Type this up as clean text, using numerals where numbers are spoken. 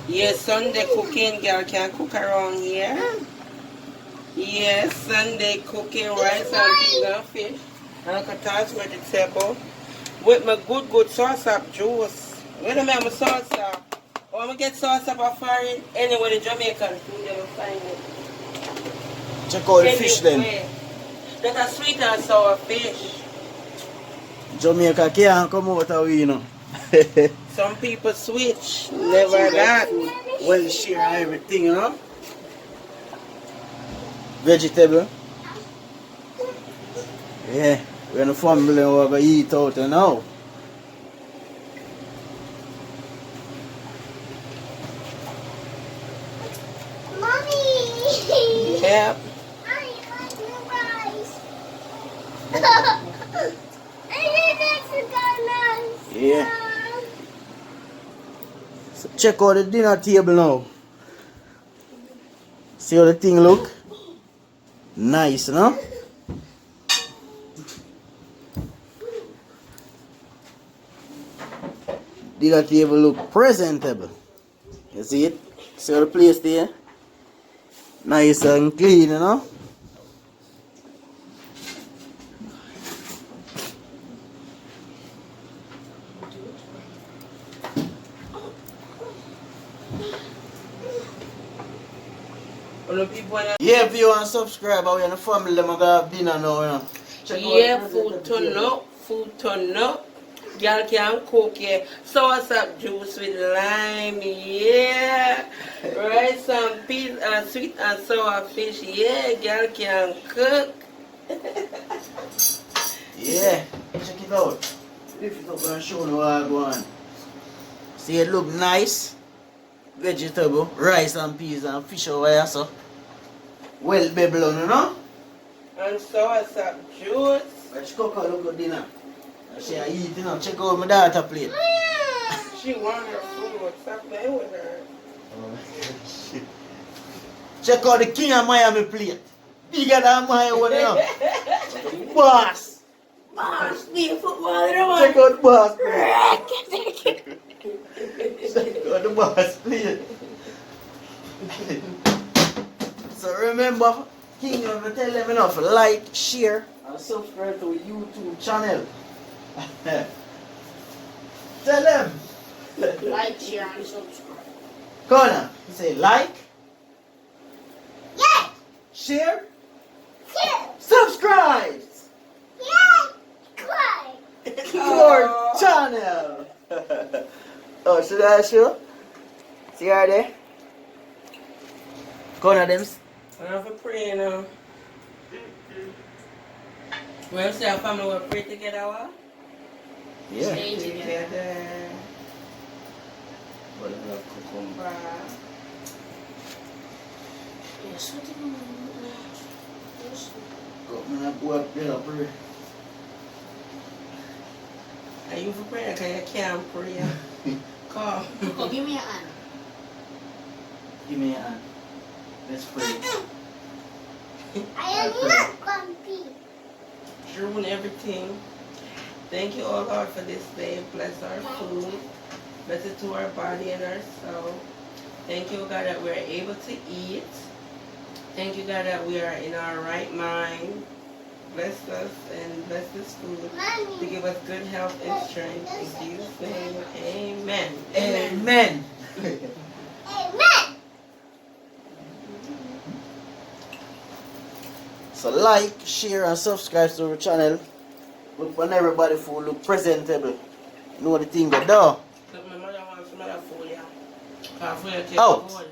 Yes, Sunday cooking, girl can cook around here. Yes, Sunday cooking rice and peas and fish. And I can toss vegetable. With my good sauce up juice. When I make my sauce up, or I get sauce up a foreign, anywhere the Jamaican food, they will find it. Check out the fish then. That's a sweet and sour fish. Jamaica can't come out of we, you know. Some people switch, never that. Well, share everything, you know. Vegetable. Yeah, we're in the family, we're going to eat out, you know. Mommy! Yep. I like the rice. And Yeah. So check out the dinner table now. See how the thing look? Nice, no? Dinner table look presentable. You see it? See how the place there? Nice and clean, you know? Yeah, if you want to subscribe, we're in the family, I'm going to have dinner now, you know. Yeah, food turn up. Girl can cook, yeah. Sauce up juice with lime, yeah. Rice and peas and sweet and sour fish, yeah. Girl can cook. Yeah, check it out. Lift it up and show you what I go on. See, it look nice. Vegetable, rice and peas and fish over here, so. Well, baby, you know? And sauce up juice. Let's cook a look at dinner. She eat, you know. Check out my daughter plate. She want her food. Stop playing with her. Oh, check out the king of Miami plate. Bigger than my one, you know. Boss. Boss, be a footballer, Check out the boss plate. Check out the boss plate. So remember, King, I'm going to tell them enough. Like, share, and subscribe to our YouTube channel. Tell them. Like, share, and subscribe. Connor, say like, Yes! share, Share! subscribe Yes! Cry! to our channel. Oh, should I show? See her there? Connor, them. I have a pray now. When say our family will pray together, what? Yeah. Pray together. What about cucumber? Yes, what do you want? I'm going to go up there, pray. Are you for prayer? Because you can't pray. Come. Oh, give me your hand. Give me a hand. Let's pray. I am not grumpy. Ruin everything. Thank you, oh Lord, for this day. Bless our food. Bless it to our body and our soul. Thank you, God, that we are able to eat. Thank you, God, that we are in our right mind. Bless us and bless this food to give us good health and strength. In Jesus' name, amen. Amen. Amen! So like, share and subscribe to our channel. Look when everybody food look presentable. You know the thing that do. My mother wants some other food, yeah. Out.